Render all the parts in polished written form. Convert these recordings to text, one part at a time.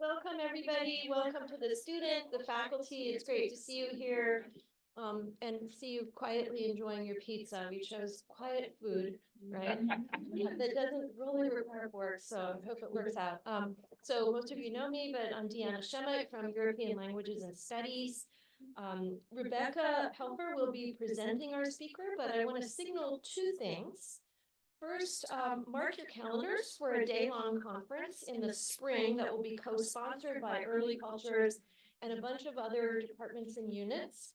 Welcome, everybody. Welcome to the student, the faculty. It's great to see you here and see you quietly enjoying your pizza. We chose quiet food, right? That doesn't really require work, so I hope it works out. So most of you know me, but I'm Deanna Shemek from European Languages and Studies. Rebecca Helper will be presenting our speaker, but I want to signal two things. First, mark your calendars for a day-long conference in the spring that will be co-sponsored by Early Cultures and a bunch of other departments and units.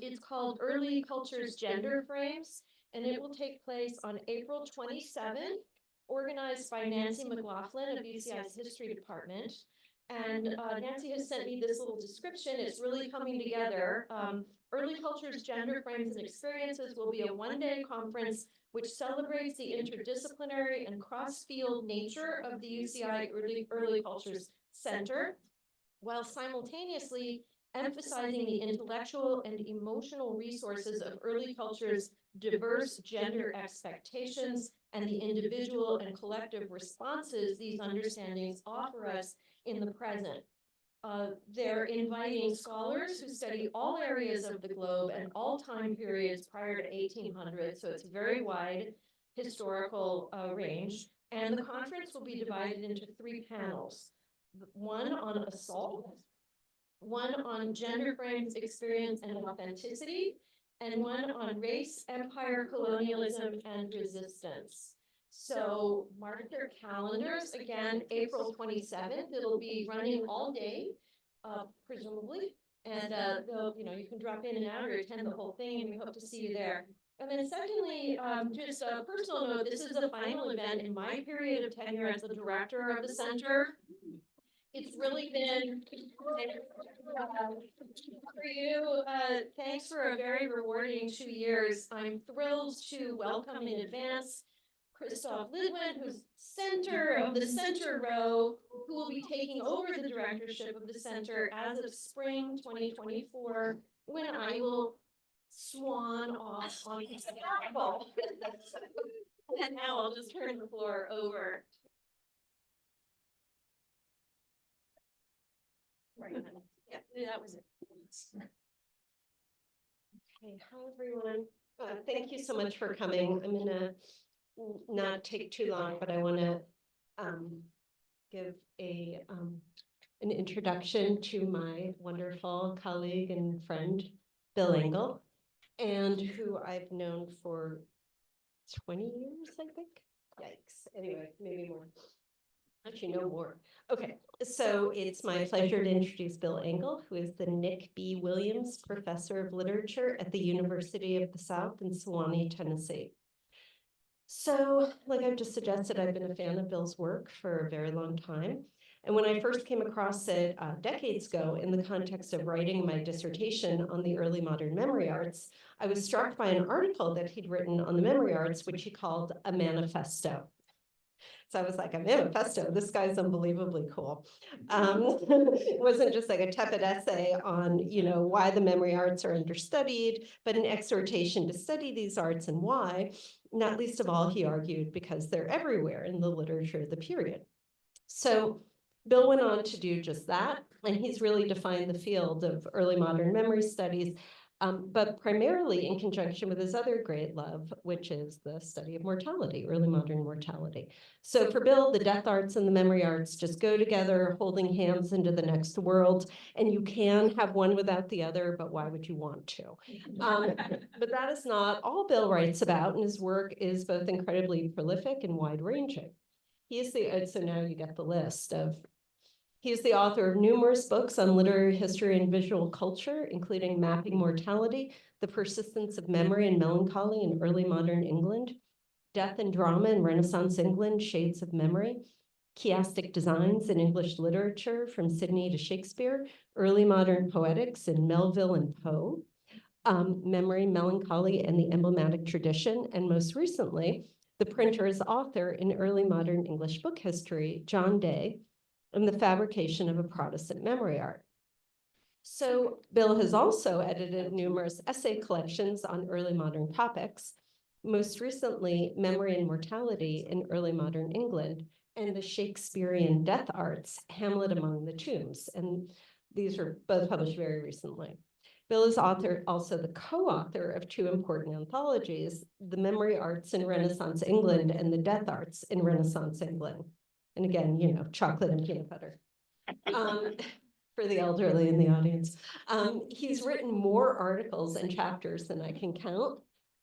It's called Early Cultures Gender Frames, and it will take place on April 27th, organized by Nancy McLaughlin of UCI's History Department. And Nancy has sent me this little description. It's really coming together. Early Cultures Gender Frames and Experiences will be a one-day conference which celebrates the interdisciplinary and cross-field nature of the UCI Early Cultures Center, while simultaneously emphasizing the intellectual and emotional resources of early culture's diverse gender expectations and the individual and collective responses these understandings offer us in the present. They're inviting scholars who study all areas of the globe and all time periods prior to 1800, so it's a very wide historical range. And the conference will be divided into three panels. One on assault, one on gender frames, experience, and authenticity, and one on race, empire, colonialism, and resistance. So mark your calendars, again, April 27th, it'll be running all day, presumably, and you can drop in and out or attend the whole thing, and we hope to see you there. And then secondly, just a personal note, this is the final event in my period of tenure as the director of the center. It's really been for you. Thanks for a very rewarding 2 years. I'm thrilled to welcome in advance Christoph Lidwin, who's center of the center row, who will be taking over the directorship of the center as of spring 2024, when I will swan off on his sabbatical. And now I'll just turn the floor over. Right. Yeah, that was it. Okay, hi everyone. Thank you so much for coming. I'm gonna not take too long, but I want to give an introduction to my wonderful colleague and friend, Bill Engel, and who I've known for 20 years, I think. Yikes. Anyway, maybe more. Actually, no more. Okay, so it's my pleasure to introduce Bill Engel, who is the Nick B. Williams Professor of Literature at the University of the South in Sewanee, Tennessee. So, like I've just suggested, I've been a fan of Bill's work for a very long time. And when I first came across it decades ago in the context of writing my dissertation on the early modern memory arts, I was struck by an article that he'd written on the memory arts, which he called a manifesto. So I was like, a manifesto, this guy's unbelievably cool. It wasn't just like a tepid essay on, why the memory arts are understudied, but an exhortation to study these arts and why, not least of all, he argued, because they're everywhere in the literature of the period. So Bill went on to do just that, and he's really defined the field of early modern memory studies, but primarily in conjunction with his other great love, which is the study of mortality, early modern mortality. So for Bill, the death arts and the memory arts just go together, holding hands into the next world, and you can have one without the other, but why would you want to? But that is not all Bill writes about, and his work is both incredibly prolific and wide-ranging. He is so now you get the list of. He is the author of numerous books on literary history and visual culture, including Mapping Mortality, The Persistence of Memory and Melancholy in Early Modern England, Death and Drama in Renaissance England, Shades of Memory, Chiastic Designs in English Literature from Sidney to Shakespeare, Early Modern Poetics in Melville and Poe, Memory, Melancholy, and the Emblematic Tradition, and most recently, the printer's author in Early Modern English Book History, John Day, and the Fabrication of a Protestant Memory Art. So Bill has also edited numerous essay collections on early modern topics, most recently, Memory and Mortality in Early Modern England, and the Shakespearean Death Arts, Hamlet Among the Tombs. And these were both published very recently. Bill is also the co-author of two important anthologies, The Memory Arts in Renaissance England and The Death Arts in Renaissance England. And again, you know, chocolate and peanut butter. For the elderly in the audience. He's written more articles and chapters than I can count.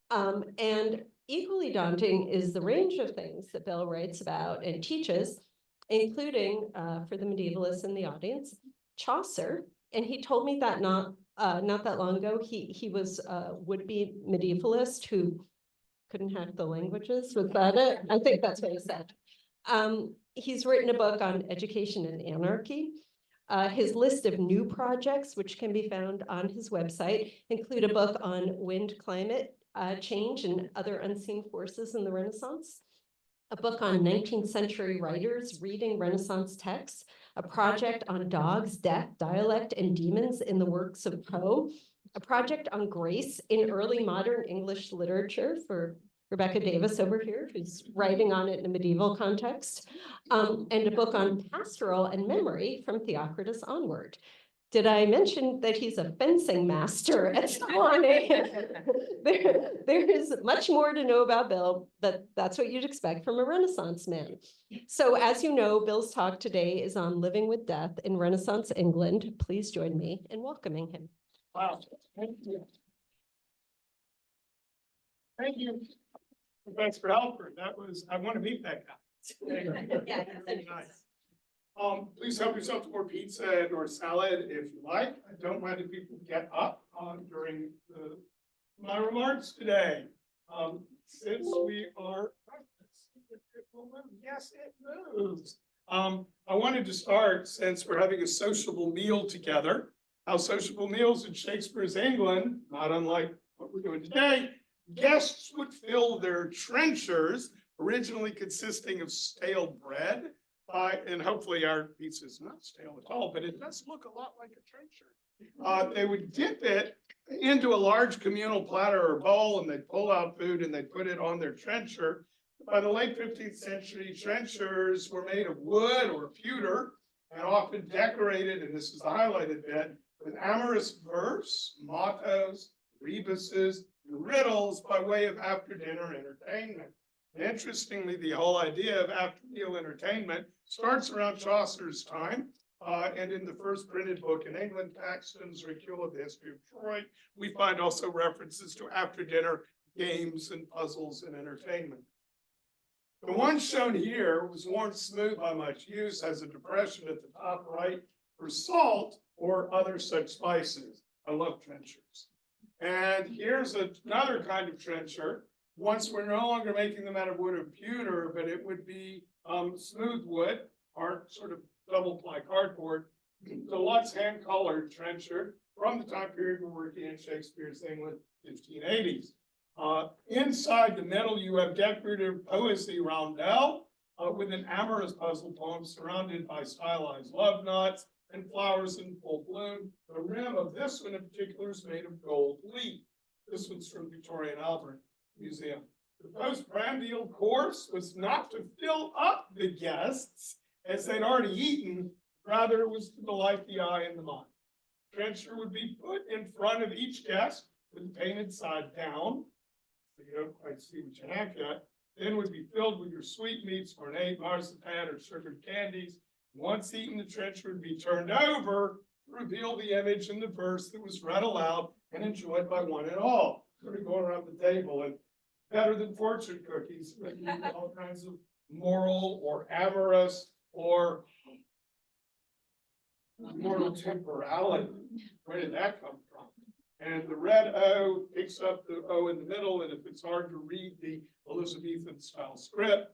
And equally daunting is the range of things that Bill writes about and teaches, including, for the medievalists in the audience, Chaucer. And he told me that not that long ago. He was a would-be medievalist who couldn't hack the languages. Was that it? I think that's what he said. He's written a book on education and anarchy. His list of new projects, which can be found on his website, include a book on wind climate change and other unseen forces in the Renaissance, a book on 19th century writers reading Renaissance texts, a project on dogs, death, dialect, and demons in the works of Poe, a project on grace in early modern English literature for Rebecca Davis over here, who's writing on it in a medieval context, and a book on pastoral and memory from Theocritus onward. Did I mention that he's a fencing master at Sewanee? There is much more to know about Bill, but that's what you'd expect from a Renaissance man. So as you know, Bill's talk today is on living with death in Renaissance England. Please join me in welcoming him. Wow, thank you. Thank you. Thanks for Alfred. That was, I want to meet that guy. Yeah, Nice. Please help yourself to more pizza and or salad if you like. I don't mind if people get up during my remarks today. Since we are, yes, it moves. I wanted to start, since we're having a sociable meal together, how sociable meals in Shakespeare's England, not unlike what we're doing today, guests would fill their trenchers, originally consisting of stale bread, and hopefully our pizza is not stale at all, but it does look a lot like a trencher. They would dip it into a large communal platter or bowl, and they'd pull out food and they'd put it on their trencher. By the late 15th century, trenchers were made of wood or pewter and often decorated, and this is the highlighted bit, with amorous verse, mottos, rebuses, and riddles by way of after-dinner entertainment. Interestingly, the whole idea of after-meal entertainment starts around Chaucer's time, and in the first printed book in England, Paxton's Recul of the History of Troy, we find also references to after-dinner games and puzzles and entertainment. The one shown here was worn smooth by much use, has a depression at the top right for salt or other such spices. I love trenchers. And here's another kind of trencher. Once we're no longer making them out of wood or pewter, but it would be smooth wood or sort of double ply cardboard, deluxe hand-colored trencher from the time period we're working in Shakespeare's England, 1580s. Inside the middle, you have decorative poesy roundel with an amorous puzzle poem surrounded by stylized love knots and flowers in full bloom. The rim of this one in particular is made of gold leaf. This one's from Victoria and Albert Museum. The postprandial course was not to fill up the guests as they'd already eaten, rather it was to delight the eye and the mind. Trencher would be put in front of each guest with the painted side down, so you don't quite see what you have yet. Then would be filled with your sweetmeats, ornate marzipan, or sugared candies. Once eaten, the trencher would be turned over to reveal the image in the verse that was read aloud and enjoyed by one and all. Sort of going around the table, and better than fortune cookies, but all kinds of moral or amorous or moral temporality. Where did that come from? And the red O picks up the O in the middle, and if it's hard to read the Elizabethan style script,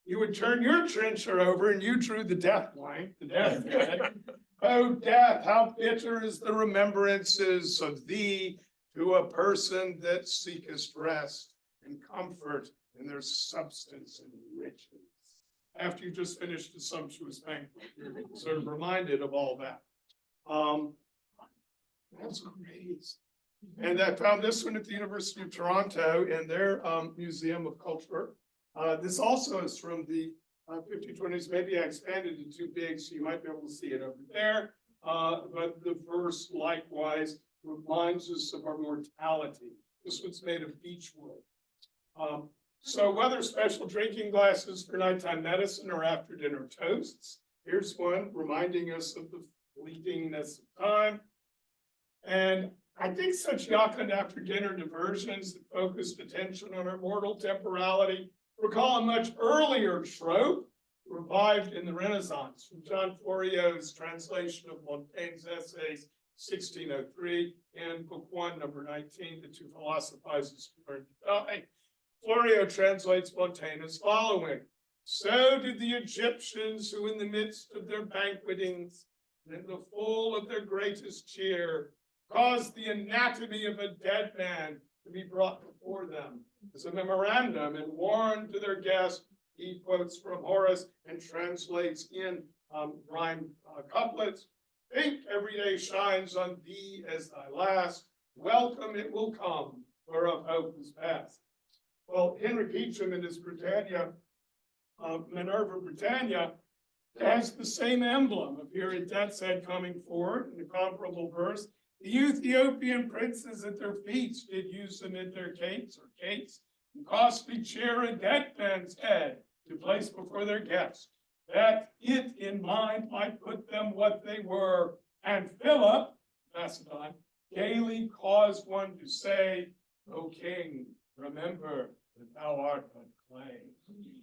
you would turn your trencher over and you drew the death blank, the death bed. Oh, death, how bitter is the remembrances of thee to a person that seekest rest and comfort in their substance and riches. After you just finished a sumptuous banquet, you're sort of reminded of all that. That's great. And I found this one at the University of Toronto in their Museum of Culture. This also is from the 1520s. Maybe I expanded it too big, so you might be able to see it over there. But the verse likewise reminds us of our mortality. This one's made of beech wood. So whether special drinking glasses for nighttime medicine or after dinner toasts, here's one reminding us of the fleetingness of time. And I think such jocund after dinner diversions that focused attention on our mortal temporality recall a much earlier trope revived in the Renaissance from John Florio's translation of Montaigne's essays, 1603, and book 1, number 19, The Two Philosophizers Who Learned to Die. Florio translates Montaigne as following: so did the Egyptians who in the midst of their banquetings and in the full of their greatest cheer caused the anatomy of a dead man to be brought before them as a memorandum and warned to their guests. He quotes from Horace and translates in rhyme couplets. Think every day shines on thee as thy last. Welcome it will come, whereof hope is past. Well, Henry Beecham in his Britannia, Minerva Britannia, has the same emblem of here at death's head coming forward in a comparable verse. The Ethiopian princes at their feasts did use amid their cakes or cakes, and costly cheer a dead man's head to place before their guests, that it in mind might put them what they were. And Philip, Macedon, gaily caused one to say, O king, remember that thou art but clay.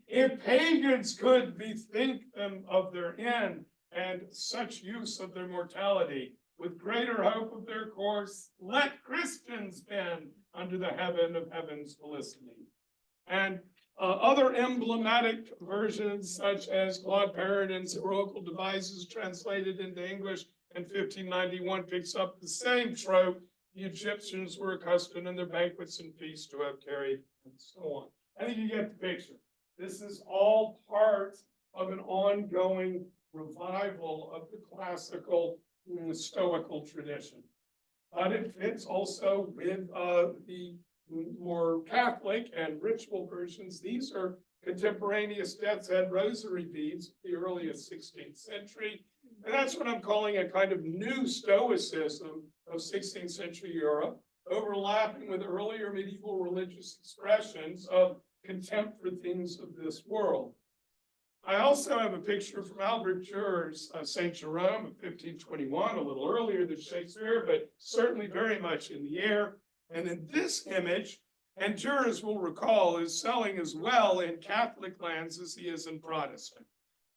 If pagans could bethink them of their end and such use of their mortality, with greater hope of their course, let Christians bend under the heaven of heaven's felicity. And other emblematic versions, such as Claude Perrodin's Heroical Devices, translated into English in 1591, picks up the same trope the Egyptians were accustomed in their banquets and feasts to have carried, and so on. I think you get the picture. This is all part of an ongoing revival of the classical Stoical tradition. But it fits also with the more Catholic and ritual versions. These are contemporaneous death's head rosary beads, the earliest 16th century. And that's what I'm calling a kind of new Stoicism of 16th century Europe, overlapping with earlier medieval religious expressions of contempt for things of this world. I also have a picture from Albert Durer's St. Jerome of 1521, a little earlier than Shakespeare, but certainly very much in the air. And in this image, and Durer, as we'll recall, is selling as well in Catholic lands as he is in Protestant.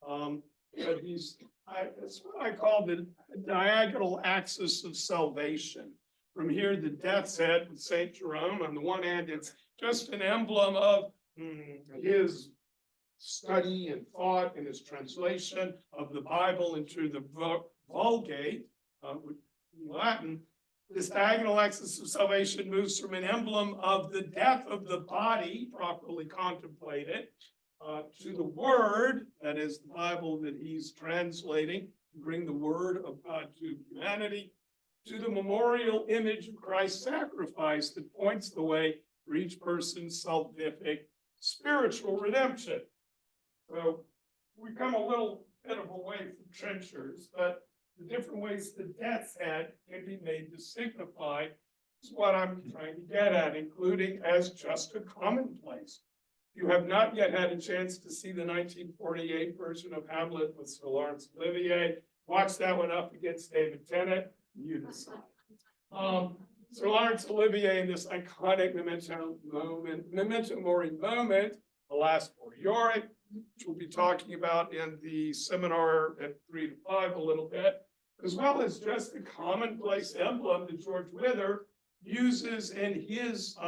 But it's what I call the diagonal axis of salvation. From here, the death's head with St. Jerome. On the one hand, it's just an emblem of his study and thought and his translation of the Bible into the Vulgate, Latin. This diagonal axis of salvation moves from an emblem of the death of the body, properly contemplated, to the word, that is the Bible that he's translating, to bring the word of God to humanity, to the memorial image of Christ's sacrifice that points the way for each person's salvific spiritual redemption. So we come a little bit of a way from trenchers, but the different ways the death's head can be made to signify is what I'm trying to get at, including as just a commonplace. You have not yet had a chance to see the 1948 version of Hamlet with Sir Laurence Olivier. Watch that one up against David Tennant, you decide. Sir Laurence Olivier in this iconic memento mori moment, alas for Yorick, which we'll be talking about in the seminar at 3 to 5 a little bit, as well as just a commonplace emblem that George Wither uses in his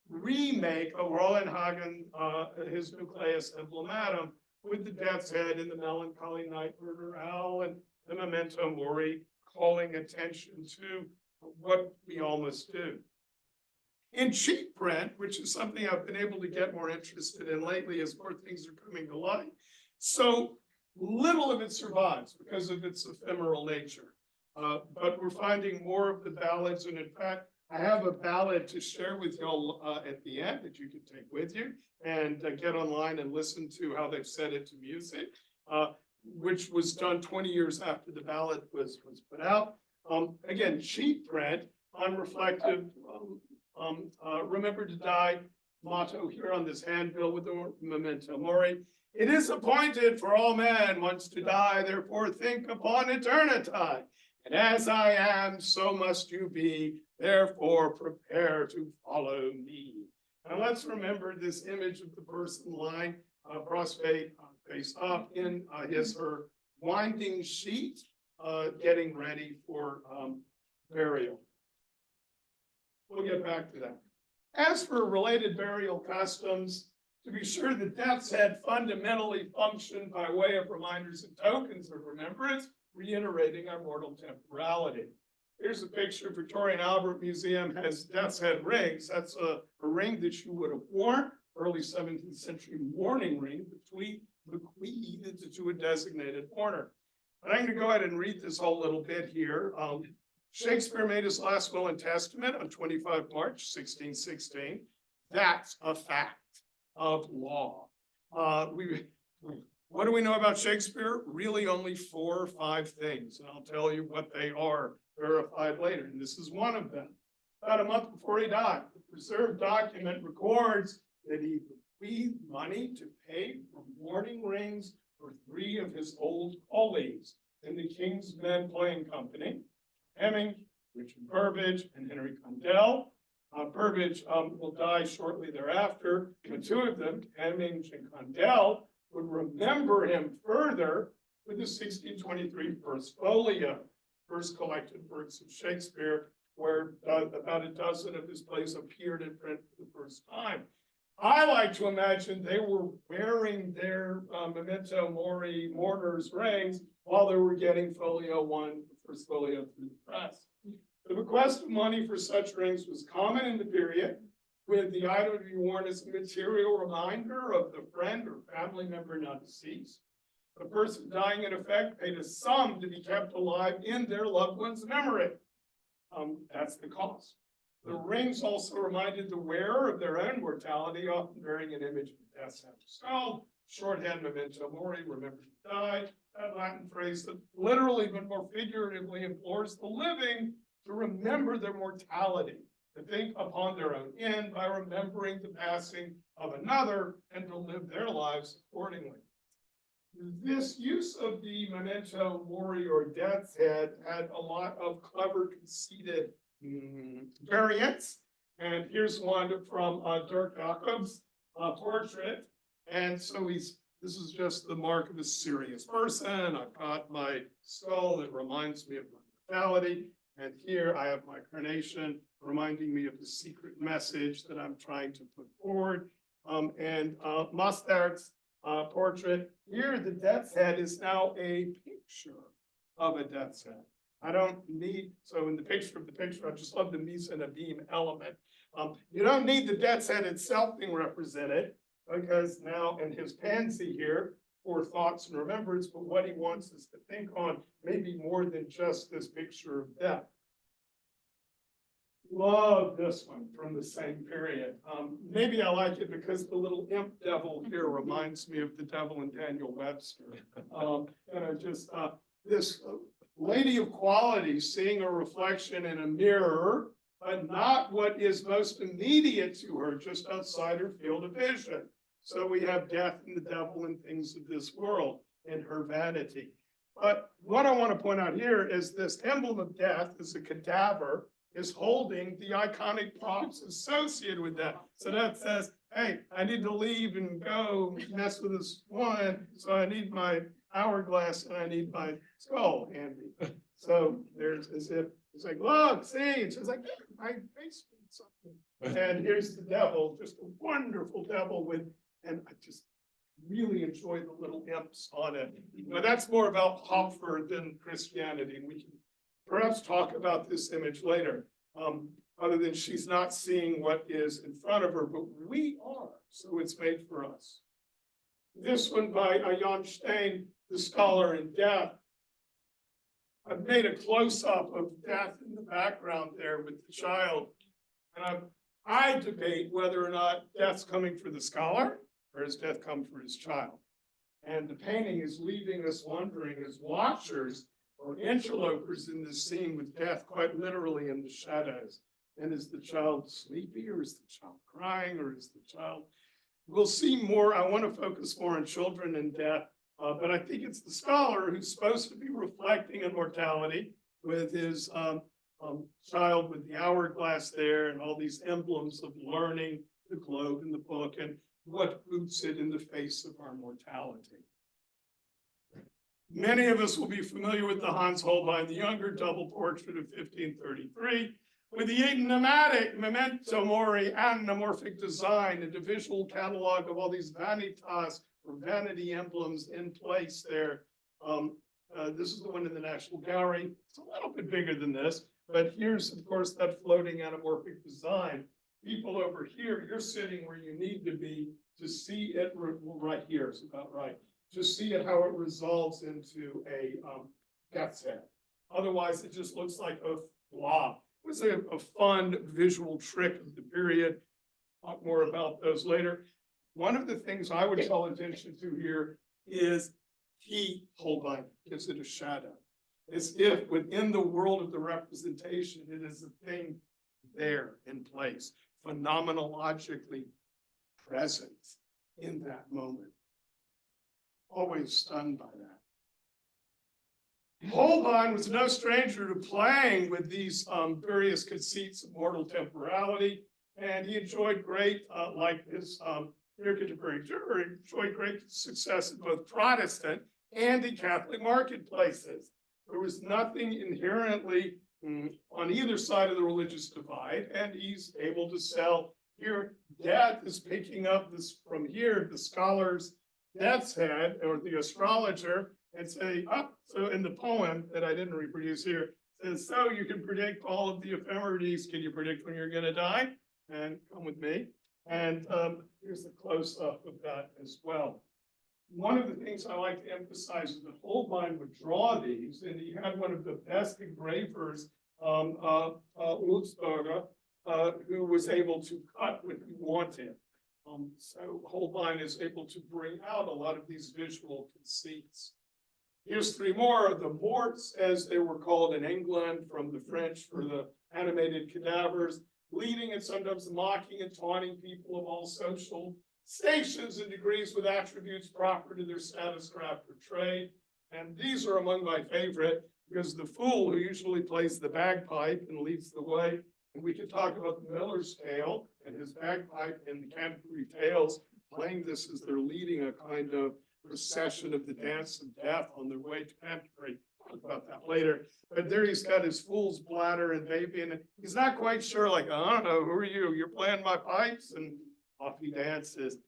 remake of Rollenhagen, his Nucleus Emblematum, with the death's head and the melancholy night murder owl and the memento mori, calling attention to what we all must do. In cheap print, which is something I've been able to get more interested in lately as more things are coming to light, so little of it survives because of its ephemeral nature. But we're finding more of the ballads, and in fact, I have a ballad to share with y'all at the end that you can take with you and get online and listen to how they've set it to music, which was done 20 years after the ballad was put out. Again, cheap print, unreflective, remember to die motto here on this handbill with the memento mori. It is appointed for all men once to die, therefore think upon eternity. And as I am, so must you be, therefore prepare to follow me. And let's remember this image of the person lying prostrate, face up in her winding sheet, getting ready for burial. We'll get back to that. As for related burial customs, to be sure, the death's head fundamentally functioned by way of reminders and tokens of remembrance, reiterating our mortal temporality. Here's a picture. Victoria and Albert Museum has death's head rings. That's a ring that you would have worn, early 17th century mourning ring, bequeathed to a designated mourner. But I'm going to go ahead and read this whole little bit here. Shakespeare made his last will and testament on 25 March, 1616. That's a fact of law. What do we know about Shakespeare? Really only 4 or 5 things, and I'll tell you what they are verified later, and this is one of them. About a month before he died, the preserved document records that he bequeathed money to pay for mourning rings for 3 of his old colleagues in the King's Men Playing Company, Hemming, Richard Burbage, and Henry Condell. Burbage will die shortly thereafter, but 2 of them, Hemming and Condell, would remember him further with the 1623 First Folio, first collected works of Shakespeare, where about a dozen of his plays appeared in print for the first time. I like to imagine they were wearing their memento mori mourners rings while they were getting Folio 1, the First Folio through the press. The request of money for such rings was common in the period, with the item to be worn as a material reminder of the friend or family member now deceased. The person dying in effect paid a sum to be kept alive in their loved one's memory. That's the cost. The rings also reminded the wearer of their own mortality, often bearing an image of the death's head or skull. Shorthand memento mori, remember to die. That Latin phrase that literally but more figuratively implores the living to remember their mortality, to think upon their own end by remembering the passing of another and to live their lives accordingly. This use of the memento mori or death's head had a lot of clever, conceited variants. And here's one from Dirk Jacobs' portrait. And so this is just the mark of a serious person. I've got my skull that reminds me of my mortality. And here I have my carnation reminding me of the secret message that I'm trying to put forward. And Mostard's portrait. Here, the death's head is now a picture of a death's head. I don't need, so in the picture, I just love the mise en abîme element. You don't need the death's head itself being represented, because now in his pansy here, for thoughts and remembrance, but what he wants us to think on maybe more than just this picture of death. Love this one from the same period. Maybe I like it because the little imp devil here reminds me of the devil in Daniel Webster. This lady of quality seeing a reflection in a mirror, but not what is most immediate to her, just outside her field of vision. So we have death and the devil and things of this world in her vanity. But what I want to point out here is this emblem of death is a cadaver, is holding the iconic props associated with that. So that says, hey, I need to leave and go mess with this one. So I need my hourglass and I need my skull handy. So there's as if it's like, look, see, it's just like, my face means something. And here's the devil, just a wonderful devil with, and I just really enjoy the little imps on it. But that's more about Hopper than Christianity. And we can perhaps talk about this image later, other than she's not seeing what is in front of her, but we are, so it's made for us. This one by Jan Steen, the scholar in death. I've made a close-up of death in the background there with the child And I debate whether or not death's coming for the scholar or has death come for his child. And the painting is leaving us wondering as watchers or interlopers in this scene with death quite literally in the shadows. And is the child sleepy, or is the child crying, or is the child? We'll see more. I want to focus more on children and death, but I think it's the scholar who's supposed to be reflecting on mortality with his child with the hourglass there and all these emblems of learning, the globe in the book, and what boots it in the face of our mortality. Many of us will be familiar with the Hans Holbein the Younger double portrait of 1533, with the enigmatic memento mori anamorphic design and a visual catalog of all these vanitas or vanity emblems in place there. This is the one in the National Gallery. It's a little bit bigger than this, but here's, of course, that floating anamorphic design. People over here, you're sitting where you need to be to see it, right here is about right, to see it how it resolves into a death's head. Otherwise, it just looks like a blob. It was a fun visual trick of the period. Talk more about those later. One of the things I would call attention to here is Holbein gives it a shadow. As if within the world of the representation, it is a thing there in place, phenomenologically present in that moment. Always stunned by that. Holbein was no stranger to playing with these various conceits of mortal temporality, and he enjoyed great, like his contemporary juror, enjoyed great success in both Protestant and in Catholic marketplaces. There was nothing inherently on either side of the religious divide, and he's able to sell. Here, death is picking up this from here, the scholar's death's head, or the astrologer, and say, oh, so in the poem that I didn't reproduce here, says, so you can predict all of the ephemerides. Can you predict when you're going to die? And come with me. And here's a close-up of that as well. One of the things I like to emphasize is that Holbein would draw these, and he had one of the best engravers, Ulzberger, who was able to cut what he wanted. So Holbein is able to bring out a lot of these visual conceits. Here's three more of the morts, as they were called in England, from the French for the animated cadavers, leading and sometimes mocking and taunting people of all social stations and degrees with attributes proper to their status, craft, or trade. And these are among my favorite, because the fool who usually plays the bagpipe and leads the way, and we could talk about the Miller's Tale and his bagpipe in the Canterbury Tales, playing this as they're leading a kind of procession of the dance of death on their way to Canterbury. Talk about that later. But there he's got his fool's bladder and baby, and he's not quite sure, like, I don't know, who are you? You're playing my pipes? And off he dances.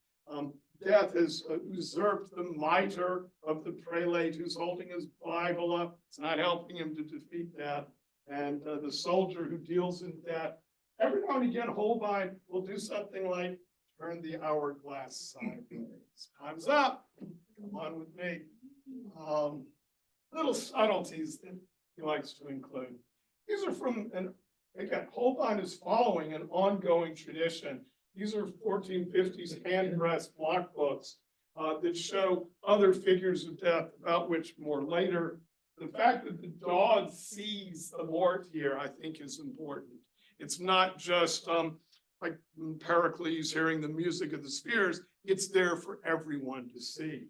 Death has usurped the mitre of the prelate who's holding his Bible up. It's not helping him to defeat death. And the soldier who deals in death. Every now and again, Holbein will do something like turn the hourglass sideways. Time's up. Come on with me. Little subtleties that he likes to include. These are from, and again, Holbein is following an ongoing tradition. These are 1450s hand-dressed block books that show other figures of death, about which more later. The fact that the dog sees the mort here, I think, is important. It's not just like Pericles hearing the music of the spheres. It's there for everyone to see.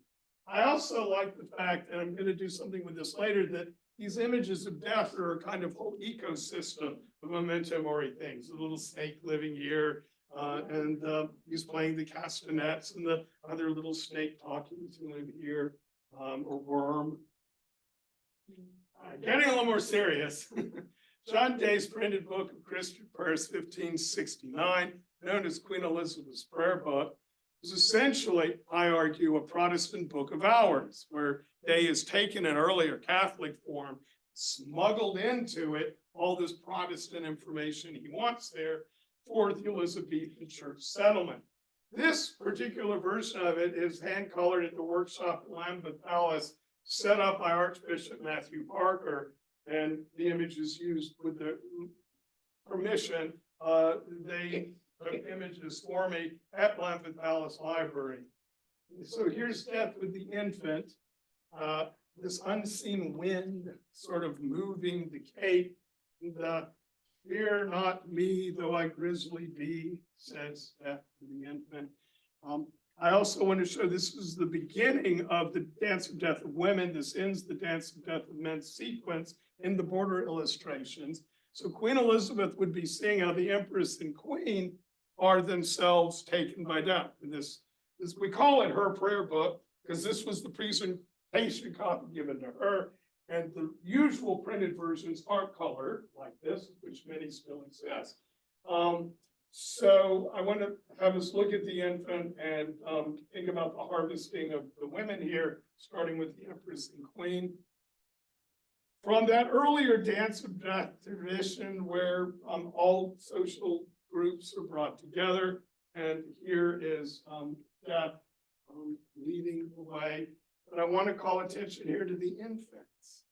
I also like the fact, and I'm going to do something with this later, that these images of death are a kind of whole ecosystem of memento mori things. A little snake living here, and he's playing the castanets, and the other little snake talking to him here, or worm. Getting a little more serious. John Day's printed book of Christian Prayers, 1569, known as Queen Elizabeth's Prayer Book, is essentially, I argue, a Protestant book of hours, where Day has taken an earlier Catholic form, smuggled into it all this Protestant information he wants there for the Elizabethan church settlement. This particular version of it is hand-colored at the workshop at Lambeth Palace, set up by Archbishop Matthew Parker, and the image is used with the permission they took images for me at Lambeth Palace Library. So here's death with the infant, this unseen wind sort of moving the cape. The fear not me, though I grisly be, says death with the infant. I also want to show this is the beginning of the Dance of Death of Women. This ends the Dance of Death of Men sequence in the border illustrations. So Queen Elizabeth would be seeing how the Empress and Queen are themselves taken by death. And this we call it her prayer book because this was the presentation copy given to her. And the usual printed versions aren't colored like this, which many still exist. So I want to have us look at the infant and think about the harvesting of the women here, starting with the Empress and Queen. From that earlier Dance of Death tradition where all social groups are brought together, and here is Death leading the way. But I want to call attention here to the infants,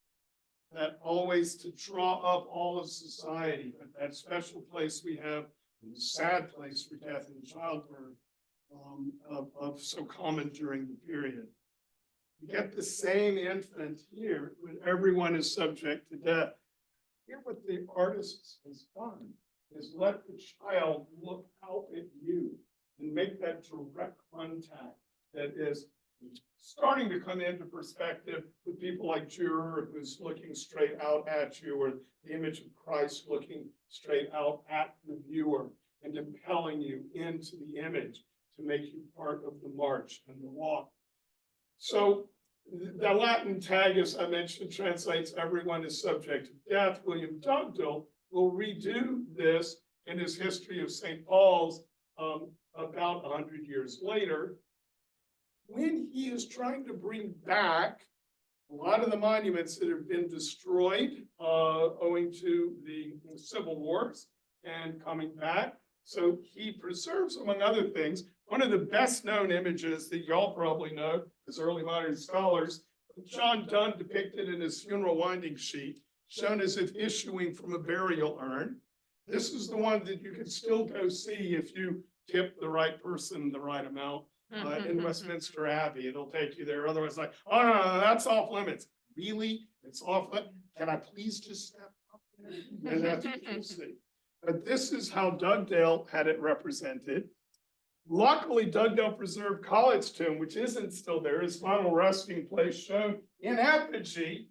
that always to draw up all of society, but that special place we have, the sad place for death and childbirth, of so common during the period. You get the same infant here when everyone is subject to death. Here what the artist has done is let the child look out at you and make that direct contact that is starting to come into perspective with people like Dürer, who's looking straight out at you, or the image of Christ looking straight out at the viewer and impelling you into the image to make you part of the march and the walk. So the Latin tag, as I mentioned, translates everyone is subject to death. William Dugdale will redo this in his History of St. Paul's about 100 years later, when he is trying to bring back a lot of the monuments that have been destroyed owing to the civil wars and coming back. So he preserves, among other things, one of the best known images that y'all probably know as early modern scholars, John Donne depicted in his funeral winding sheet, shown as if issuing from a burial urn. This is the one that you can still go see if you tip the right person the right amount. In Westminster Abbey, it'll take you there. Otherwise, like, oh no, that's off limits. Really? It's off limits? Can I please just step up there? And that's what you'll see. But this is how Dugdale had it represented. Luckily, Dugdale preserved Collett's tomb, which isn't still there, his final resting place shown in apogee,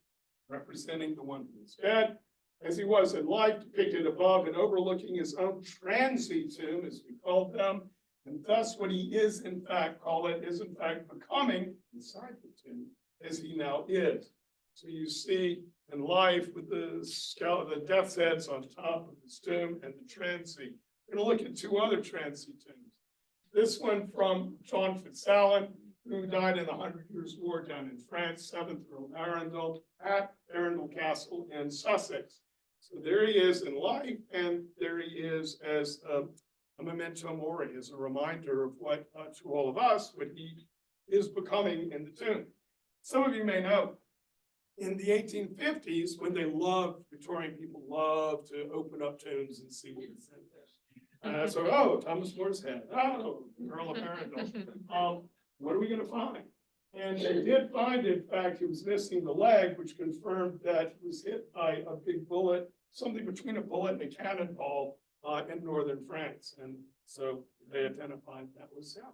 representing the one who is dead, as he was in life, depicted above and overlooking his own transient tomb, as we called them. And thus what he is in fact, Collett is in fact becoming inside the tomb as he now is. So you see in life with the death's heads on top of his tomb and the transient. We're gonna look at two other transient tombs. This one from John Fitzalan, who died in the 100 Years' War down in France, 7th Earl Arundel at Arundel Castle in Sussex. So there he is in life, and there he is as a memento mori, as a reminder of what, to all of us, what he is becoming in the tomb. Some of you may know, in the 1850s, when Victorian people loved to open up tombs and see what's in there. So, oh, Thomas More's head, oh, Earl of Arundel. What are we gonna find? And they did find, in fact, he was missing the leg, which confirmed that he was hit by a big bullet, something between a bullet and a cannonball, in northern France. And so they identified that was him.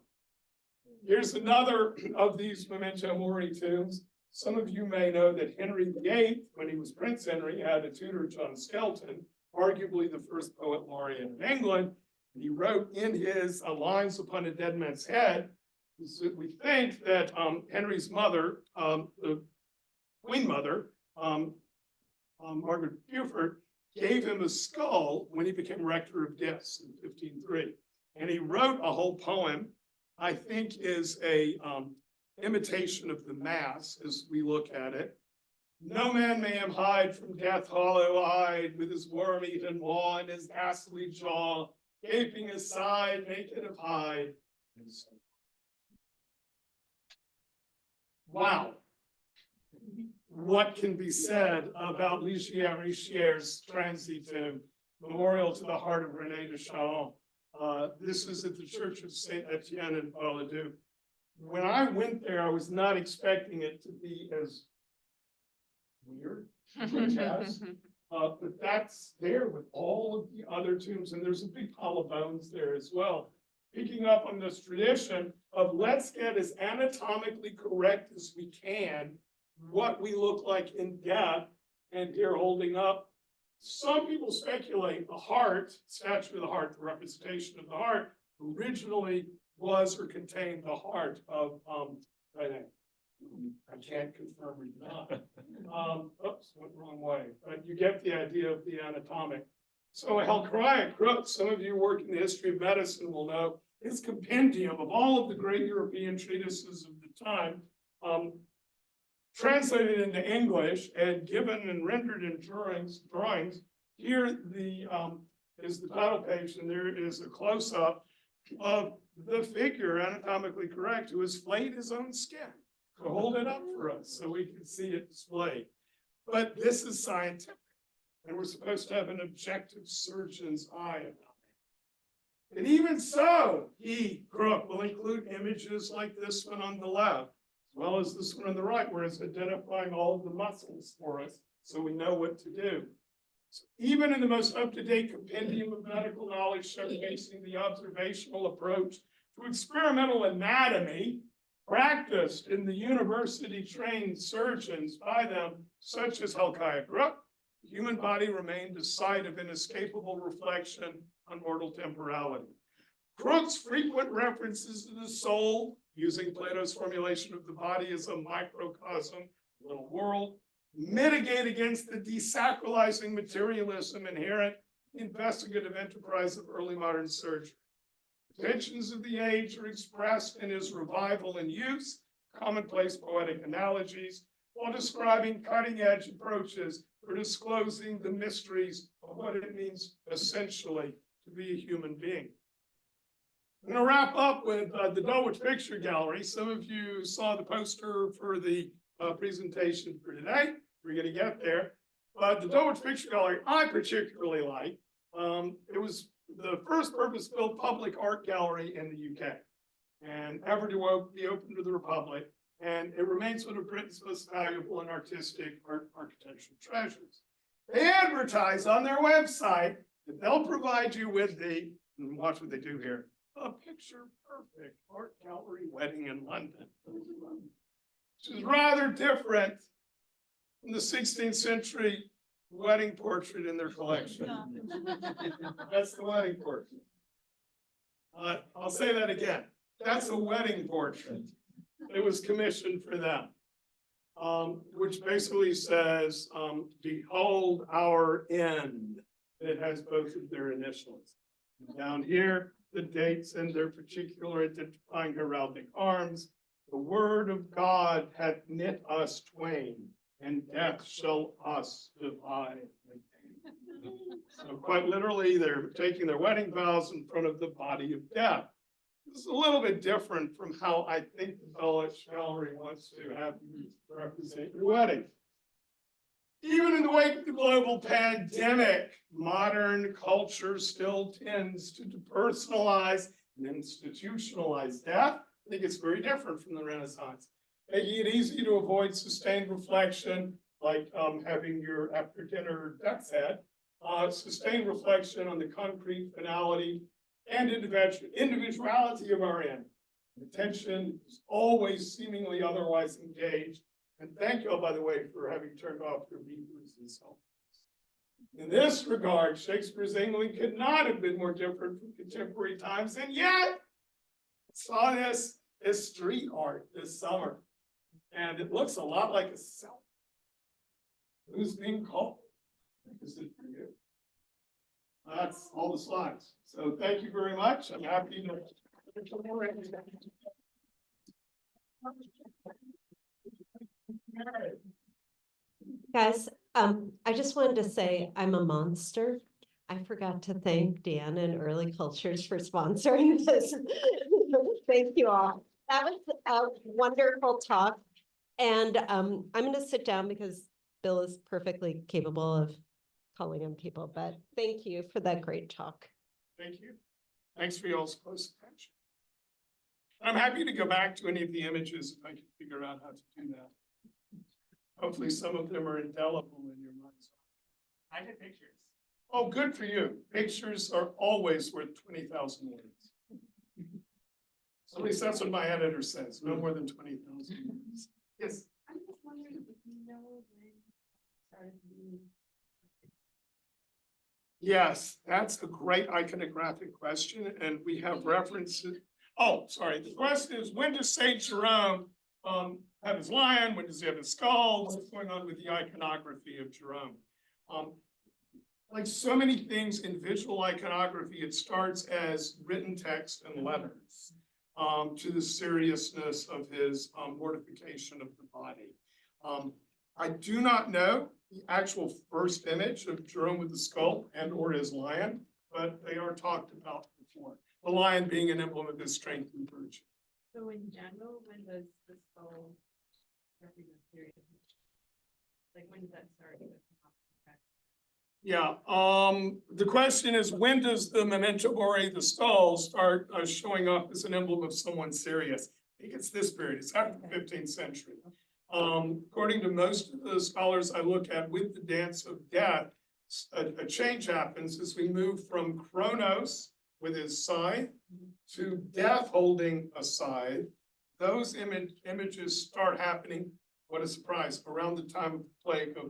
Here's another of these memento mori tombs. Some of you may know that Henry VIII, when he was Prince Henry, had a tutor, John Skelton, arguably the first poet laureate of England. And he wrote in his Lines Upon a Dead Man's Head, we think that Henry's mother, the Queen Mother, Margaret Beaufort, gave him a skull when he became rector of Diss in 1503. And he wrote a whole poem, I think is a imitation of the Mass as we look at it. No man may him hide from death hollow-eyed, with his worm-eaten maw and his ghastly jaw, gaping aside, naked of hide. And so, wow. What can be said about Richier's transient tomb memorial to the heart of Rene Deschamps. This is at the Church of Saint Etienne in Val-le-Duc. When I went there, I was not expecting it to be as weird, grotesque. But that's there with all of the other tombs, and there's a big pile of bones there as well. Picking up on this tradition of let's get as anatomically correct as we can what we look like in death, and here holding up. Some people speculate the heart, statue of the heart, the representation of the heart, originally was or contained the heart of Rene. I can't confirm or not. Oops, went the wrong way. But you get the idea of the anatomic. So Helcariah Crook, some of you work in the history of medicine will know, his compendium of all of the great European treatises of the time, translated into English and given and rendered in drawings. Here is the title page, and there is a close-up of the figure, anatomically correct, who has flayed his own skin. To hold it up for us so we can see it displayed. But this is scientific, and we're supposed to have an objective surgeon's eye about it. And even so, Crook, will include images like this one on the left, as well as this one on the right, where it's identifying all of the muscles for us so we know what to do. So even in the most up-to-date compendium of medical knowledge showcasing the observational approach to experimental anatomy, practiced in the university-trained surgeons by them, such as Helcariah Crook, the human body remained a site of inescapable reflection on mortal temporality. Crook's frequent references to the soul, using Plato's formulation of the body as a microcosm, little world, mitigate against the desacralizing materialism inherent in investigative enterprise of early modern surgery. Tensions of the age are expressed in his revival and use, commonplace poetic analogies, while describing cutting-edge approaches for disclosing the mysteries of what it means essentially to be a human being. I'm going to wrap up with the Dulwich Picture Gallery. Some of you saw the poster for the presentation for today. We're going to get there. But the Dulwich Picture Gallery, I particularly like. It was the first purpose-built public art gallery in the UK, and ever to be open to the Republic, and it remains one of Britain's most valuable and artistic architectural treasures. They advertise on their website that they'll provide you with the, and watch what they do here, a picture-perfect art gallery wedding in London, which is rather different from the 16th century wedding portrait in their collection. That's the wedding portrait. I'll say that again. That's a wedding portrait. It was commissioned for them, which basically says, behold our end. It has both of their initials. Down here, the dates and their particular identifying heraldic arms. The word of God hath knit us twain, and death shall us divide. So quite literally, they're taking their wedding vows in front of the body of death. This is a little bit different from how I think the Dulwich Gallery wants to have you represent your wedding. Even in the wake of the global pandemic, modern culture still tends to depersonalize and institutionalize death. I think it's very different from the Renaissance. Making it easy to avoid sustained reflection, like having your after dinner death's head, sustained reflection on the concrete finality and individuality of our end. Attention is always seemingly otherwise engaged. And thank you all, by the way, for having turned off your beepers and so on. In this regard, Shakespeare's England could not have been more different from contemporary times, and yet saw this street art this summer. And it looks a lot like a cell. Who's being called? Is it for you? That's all the slides. So thank you very much. I'm happy to. Guys, I just wanted to say I'm a monster. I forgot to thank Dan and Early Cultures for sponsoring this. Thank you all. That was a wonderful talk. And I'm going to sit down because Bill is perfectly capable of calling on people, but thank you for that great talk. Thank you. Thanks for y'all's close attention. I'm happy to go back to any of the images if I can figure out how to do that. Hopefully some of them are indelible in your mind's eye. I did pictures. Oh, good for you. Pictures are always worth 20,000 words. At least that's what my editor says, no more than 20,000 words. Yes. I'm just wondering if you know when it started being. Yes, that's a great iconographic question, and we have references. Oh, sorry, the question is, when does Saint Jerome have his lion? When does he have his skull? What's going on with the iconography of Jerome? Like so many things in visual iconography, it starts as written text and letters to the seriousness of his mortification of the body. I do not know the actual first image of Jerome with the skull and or his lion, but they are talked about before. The lion being an emblem of his strength and virtue. So in general, when does the skull represent seriousness? Like when does that start? Yeah, the question is, when does the memento mori, the skull, start showing up as an emblem of someone serious? I think it's this period, it's after the 15th century. According to most of the scholars I look at, with the dance of death, a change happens as we move from Kronos with his scythe to death holding a scythe. Those images start happening, what a surprise, around the time of the plague of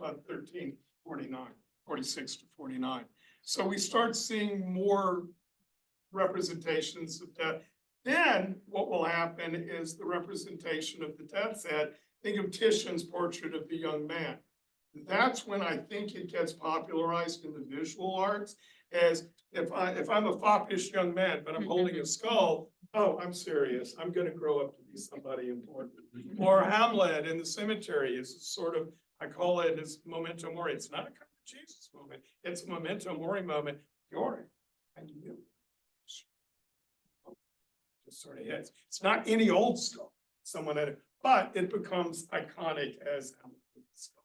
1349, 46 to 49. So we start seeing more representations of death. Then what will happen is the representation of the death's head. Think of Titian's portrait of the young man. That's when I think it gets popularized in the visual arts, as if I'm a foppish young man, but I'm holding a skull, oh, I'm serious. I'm going to grow up to be somebody important. Or Hamlet in the cemetery is sort of, I call it as memento mori. It's not a kind of Jesus moment. It's a memento mori moment. You're, and you. Just sort of hits. It's not any old skull. Someone had it, but it becomes iconic as Hamlet with the skull.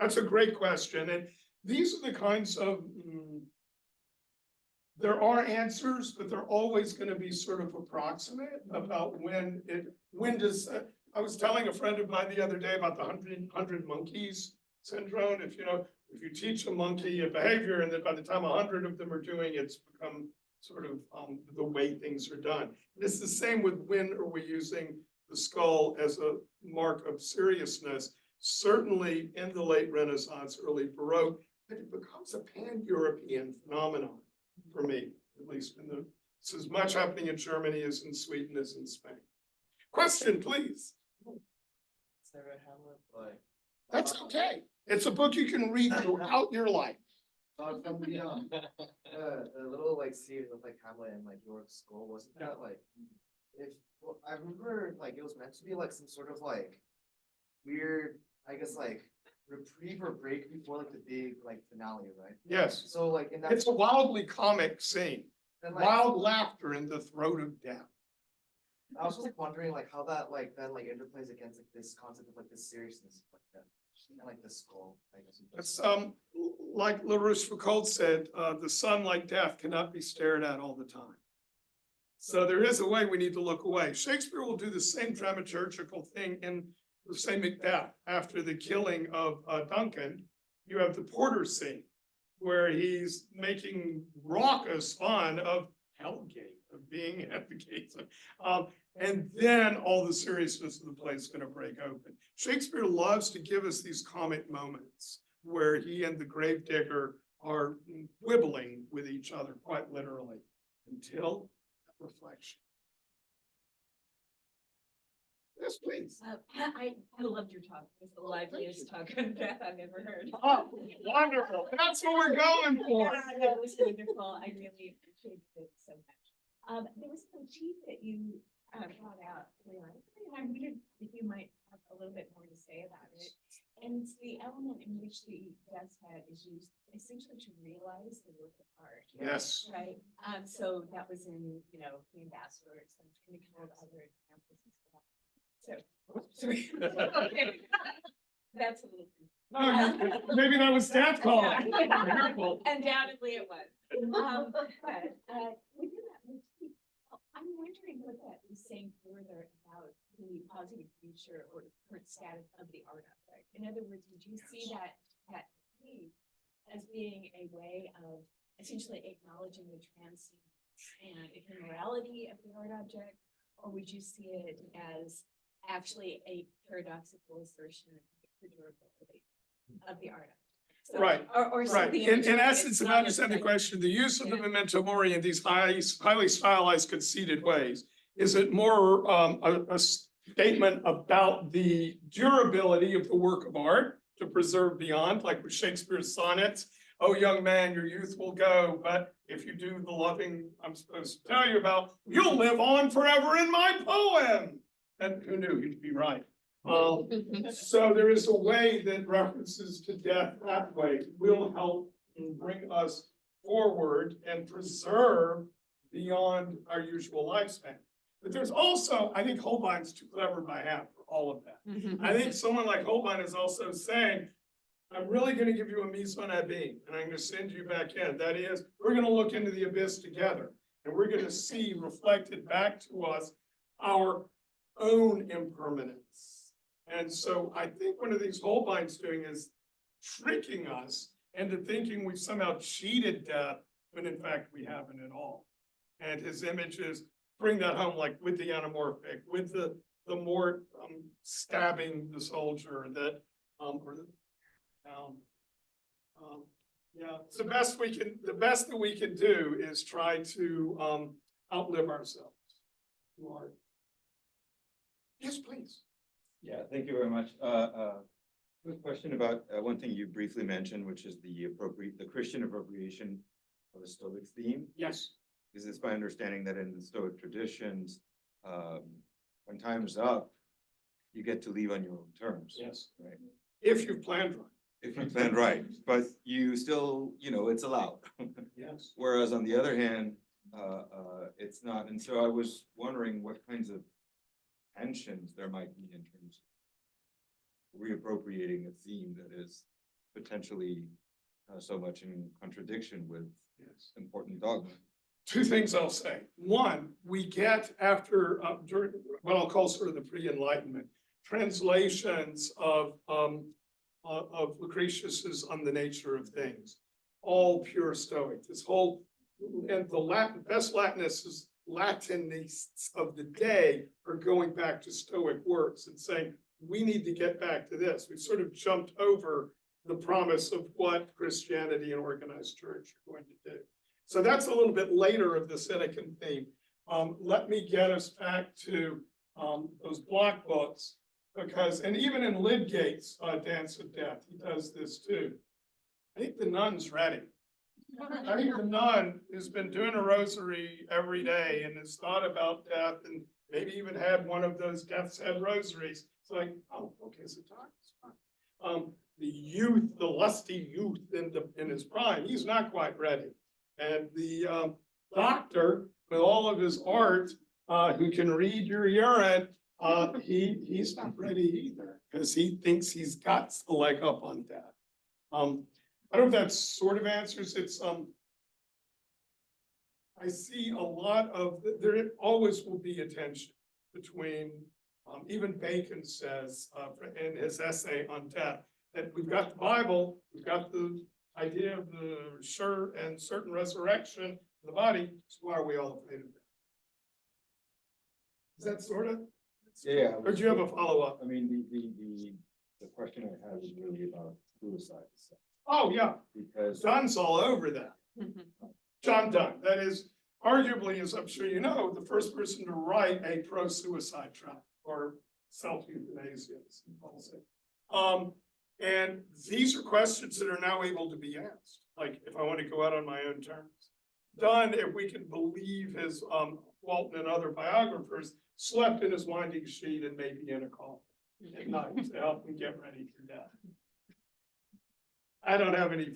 That's a great question. And these are the kinds of, there are answers, but they're always going to be sort of approximate about when does, I was telling a friend of mine the other day about the 100 monkeys syndrome. If you teach a monkey a behavior and then by the time 100 of them are doing it, it's become sort of the way things are done. It's the same with when are we using the skull as a mark of seriousness. Certainly in the late Renaissance, early Baroque, but it becomes a pan-European phenomenon for me, at least it's as much happening in Germany as in Sweden as in Spain. Question, please. Sarah Hamlet, but That's okay. It's a book you can read throughout your life. from the little like scene with like Hamlet and like York's skull, wasn't that like I remember like it was meant to be like some sort of like weird, I guess like reprieve or break before like the big like finale, right? Yes, So like in that it's a wildly comic scene. then, like, Wild laughter in the throat of death. I was just like wondering like how that like then like interplays against like this concept of like this seriousness like that and like the skull, I guess. It's like La Rochefoucauld said, the sun like death cannot be stared at all the time. So there is a way we need to look away. Shakespeare will do the same dramaturgical thing in the same Macbeth. After the killing of Duncan, you have the porter scene where he's making raucous fun of Hellgate, of being at the gates. And then all the seriousness of the play is going to break open. Shakespeare loves to give us these comic moments where he and the gravedigger are quibbling with each other, quite literally, until reflection. Yes, please. I loved your talk. It's the liveliest talk on death I've ever heard. Oh, wonderful. That's what we're going for. Yeah, that was wonderful. I really appreciated it so much. There was a motif that you brought out, Leon, and I wondered if you might have a little bit more to say about it. And it's the element in which the death's head is used essentially to realize the work of art. Yes. Right. So that was in, the ambassadors and a couple of other examples as well. So that's a little. Maybe that was staff calling. Undoubtedly it was. Within that motif, I'm wondering what that is saying further about the positive future or current status of the art object. In other words, would you see that technique as being a way of essentially acknowledging the transience and immorality of the art object? Or would you see it as actually a paradoxical assertion of the durability of the art object? So- Right, Or Right, something. in between. essence, It's if I not understand the necessarily- question, the use of the Yeah. memento mori in these highly stylized, conceited ways, is it more a statement about the durability of the work of art to preserve beyond, like with Shakespeare's sonnets? Oh, young man, your youth will go, but if you do the loving I'm supposed to tell you about, you'll live on forever in my poem. And who knew, he'd be right. So there is a way that references to death that way will help and bring us forward and preserve beyond our usual lifespan. But there's also, I think Holbein's too clever by half for all of that. I think someone like Holbein is also saying, I'm really gonna give you a mise en abyme, and I'm gonna send you back in. That is, we're gonna look into the abyss together, and we're gonna see reflected back to us our own impermanence. And so I think one of the things Holbein's doing is tricking us into thinking we've somehow cheated death, when in fact we haven't at all. And his images bring that home, like with the anamorphic, with the more stabbing the soldier that, yeah, it's the best that we can do is try to outlive ourselves. Yes, please. Yeah, thank you very much. Quick question about one thing you briefly mentioned, which is the Christian appropriation of the Stoic theme. Yes. Is this my understanding that in the Stoic traditions, when time is up, you get to leave on your own terms? Yes. Right. If you've planned right. If you plan right, but you still, it's allowed. Yes. Whereas on the other hand, it's not. And so I was wondering what kinds of tensions there might be in terms of reappropriating a theme that is potentially so much in contradiction with Yes. important dogma. Two things I'll say. One, we get after, during what I'll call sort of the pre-enlightenment, translations of Lucretius's On the Nature of Things, all pure Stoic. This whole, and the best Latinists of the day are going back to Stoic works and saying, we need to get back to this. We've sort of jumped over the promise of what Christianity and organized church are going to do. So that's a little bit later of the Senecan theme. Let me get us back to those block books, because, and even in Lydgate's Dance of Death, he does this too. I think the nun's ready. I think the nun has been doing a rosary every day and has thought about death and maybe even had one of those death's head rosaries. It's like, oh, okay, so time is fine. The youth, the lusty youth in his prime, he's not quite ready. And the doctor, with all of his art, who can read your urine, he's not ready either, because he thinks he's got the leg up on death. I don't know if that sort of answers it. I see a lot of, there always will be a tension between, even Bacon says in his essay on death, that we've got the Bible, we've got the idea of the sure and certain resurrection of the body, so why are we all afraid of that? Is that sort of? Yeah. Or do you have a follow-up? I mean, the question I have is really about suicide stuff, Oh, yeah, because Donne's all over that. John Donne, that is arguably, as I'm sure you know, the first person to write a pro-suicide tract or self-euthanasia, as people say. And these are questions that are now able to be asked, like if I want to go out on my own terms. Donne, if we can believe his Walton and other biographers, slept in his winding sheet and maybe in a coffin at night to help him get ready for death. I don't have any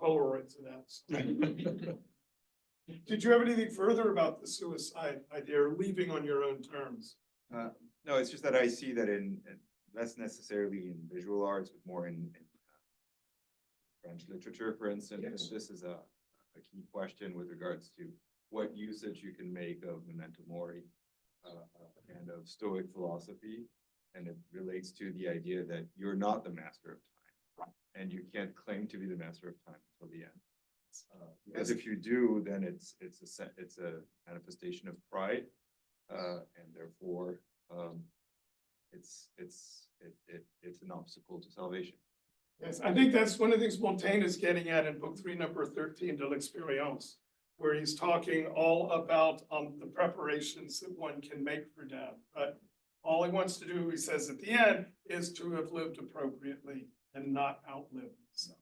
Polaroids of that. Did you have anything further about the suicide idea or leaving on your own terms? no, it's just that I see that in less necessarily in visual arts, but more in French literature, for instance, and Yes. this is a key question with regards to what usage you can make of memento mori and of Stoic philosophy. And it relates to the idea that you're not the master of time, and you can't claim to be the master of time until the end. Because if you do, then it's a manifestation of pride, and therefore, it's an obstacle to salvation. Yes, I think that's one of the things Montaigne is getting at in book 3, number 13, De l'Expérience, where he's talking all about the preparations that one can make for death. But all he wants to do, he says at the end, is to have lived appropriately and not outlive himself.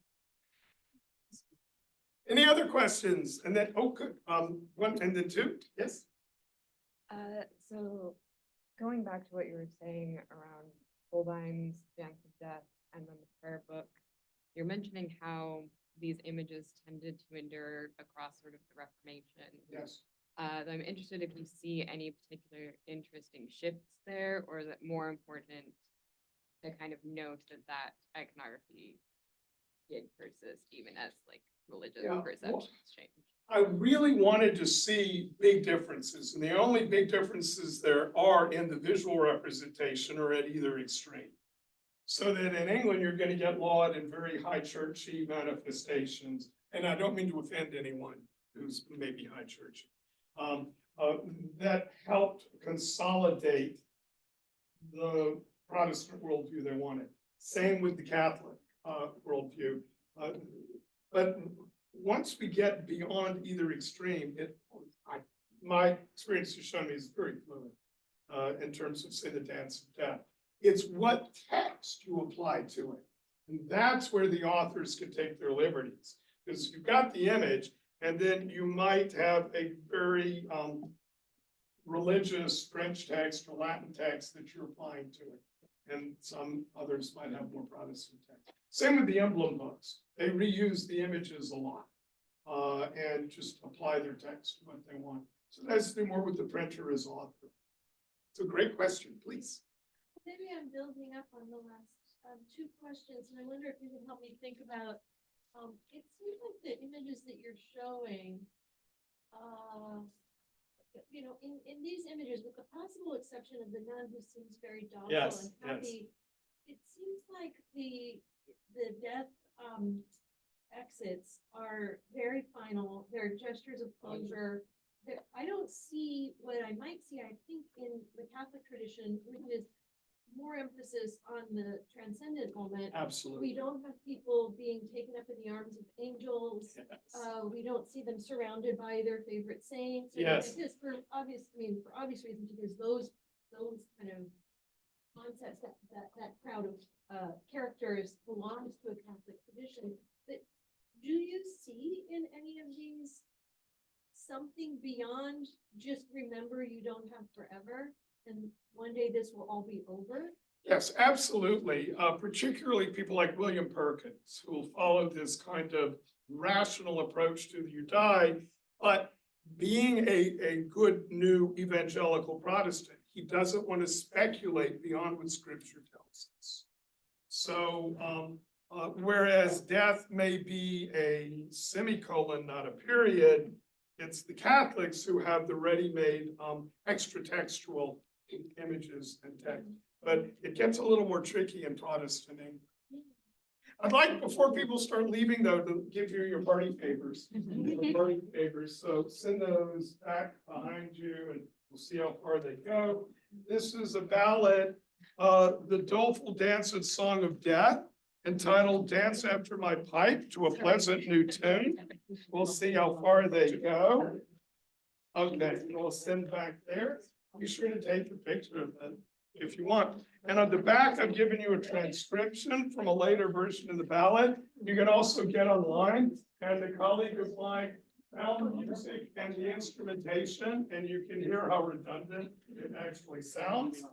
Any other questions? And then, oh, good, one and then two, yes? So going back to what you were saying around Holbein's Dance of Death and then the prayer book, you're mentioning how these images tended to endure across sort of the Reformation. Yes. I'm interested if you see any particular interesting shifts there, or is it more important to kind of note that iconography did persist even as like religious Yeah, well, perceptions change? I really wanted to see big differences, and the only big differences there are in the visual representation or at either extreme. So that in England, you're gonna get laud and very high churchy manifestations, and I don't mean to offend anyone who's maybe high churchy. That helped consolidate the Protestant worldview they wanted. Same with the Catholic worldview. But once we get beyond either extreme, my experience has shown me is very fluid in terms of, say, the Dance of Death. It's what text you apply to it. And that's where the authors can take their liberties. Because you've got the image, and then you might have a very religious French text or Latin text that you're applying to it. And some others might have more Protestant text. Same with the emblem books. They reuse the images a lot and just apply their text to what they want. So that's to do more with the printer as author. It's a great question, please. Maybe I'm building up on the last two questions, and I wonder if you can help me think about, it seems like the images that you're showing, you know, in these images, with the possible exception of the nun who seems very docile Yes, and happy, it seems like the death exits are very final. They're gestures of closure. I don't see what I might see, I think, in the Catholic tradition, which is more emphasis on the transcendent moment. Absolutely. We don't have people being taken up in the arms of angels. We don't see them surrounded by their favorite saints. or Yes. Like this, for obvious reasons, because those kind of concepts, that crowd of characters belongs to a Catholic tradition. But do you see in any of these something beyond just remember you don't have forever? And one day this will all be over? Yes, absolutely. Particularly people like William Perkins, who will follow this kind of rational approach to you die, but being a good new evangelical Protestant, he doesn't want to speculate beyond what Scripture tells us. So, whereas death may be a semicolon, not a period, it's the Catholics who have the ready-made extra textual images and text. But it gets a little more tricky in Protestant England. I'd like, before people start leaving though, to give you your party favors. Your party favors, so send those back behind you and we'll see how far they go. This is a ballad, the doleful dance and song of death, entitled Dance After My Pipe to a Pleasant New Tune. We'll see how far they go. Okay, we'll send back there. Be sure to take a picture of that if you want. And on the back, I've given you a transcription from a later version of the ballad. You can also get online, and a colleague of mine found the music and the instrumentation, and you can hear how redundant it actually sounds.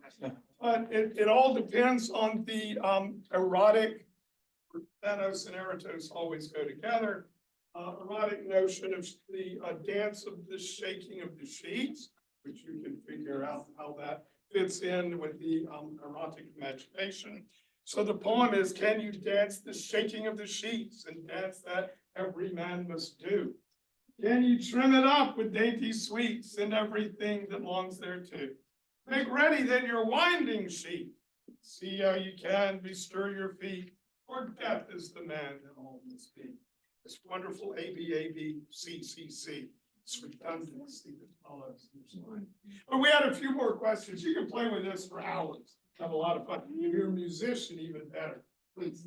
But it all depends on the erotic, Thanos and Eratos always go together, erotic notion of the dance of the shaking of the sheets, which you can figure out how that fits in with the erotic imagination. So the poem is, can you dance the shaking of the sheets and dance that every man must do? Can you trim it up with dainty sweets and everything that longs thereto? Make ready then your winding sheet. See how you can bestir your feet, for death is the man that all must be. This wonderful ABABCCC, this redundancy that follows each line. But we had a few more questions. You can play with this for hours. Have a lot of fun. If you're a musician, even better. Please.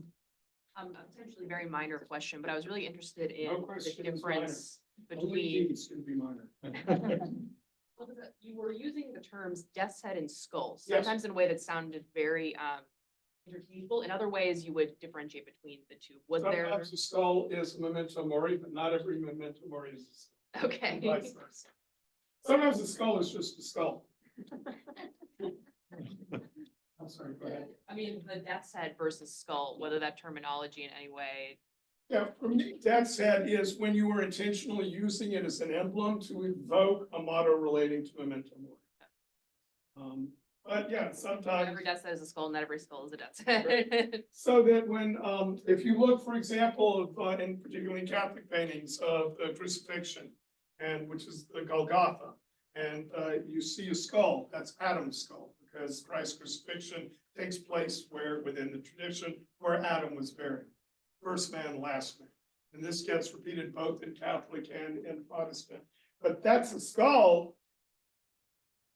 A potentially very minor question, but I was really interested in No the question is difference Only between, G's can be minor. what was it? You were using the terms death's head and skull, Yes. sometimes in a way that sounded very interchangeable. In other ways, you would differentiate between the two. Was there? Sometimes the skull is a memento mori, but not every memento mori is a skull. Okay. Vice versa. Sometimes the skull is just a skull. I'm sorry, go ahead. I mean, the death's head versus skull, whether that terminology in any way. Yeah, for me, death's head is when you were intentionally using it as an emblem to evoke a motto relating to memento mori. But yeah, Not sometimes, every death's head is a skull, not every skull is a death's head. so that when, if you look, for example, of, in particularly in Catholic paintings of the crucifixion, and which is the Golgotha, and you see a skull, that's Adam's skull, because Christ's crucifixion takes place where, within the tradition, where Adam was buried. First man, last man. And this gets repeated both in Catholic and in Protestant. But that's a skull,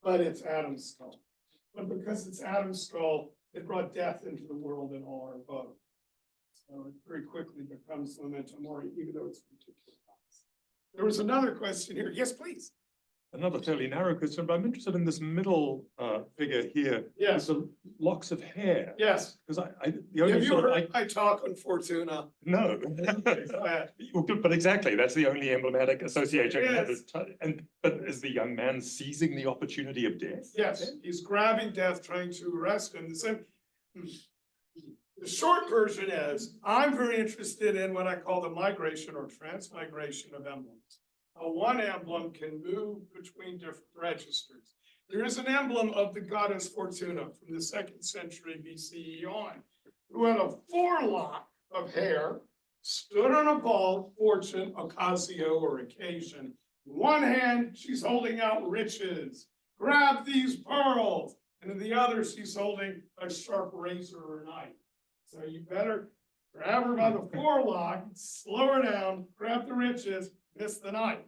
but it's Adam's skull. But because it's Adam's skull, it brought death into the world and all our abode. So it very quickly becomes memento mori, even though it's a particular box. There was another question here. Yes, please. Another fairly narrow question, but I'm interested in this middle figure here. Yes. With the locks of hair. Yes. Because the only Have you sort of, heard I talk on Fortuna? no. Go ahead. Well, good, but exactly, that's the only emblematic association. I have Yes. is but is the young man seizing the opportunity of death? Yes, he's grabbing death, trying to arrest him. The short version is, I'm very interested in what I call the migration or transmigration of emblems. One emblem can move between different registers. There is an emblem of the goddess Fortuna from the 2nd century BCE on, who had a forelock of hair, stood on a ball, fortune, occasio, or occasion. In one hand, she's holding out riches. Grab these pearls. And in the other, she's holding a sharp razor or knife. So you better grab her by the forelock, slow her down, grab the riches, miss the knife.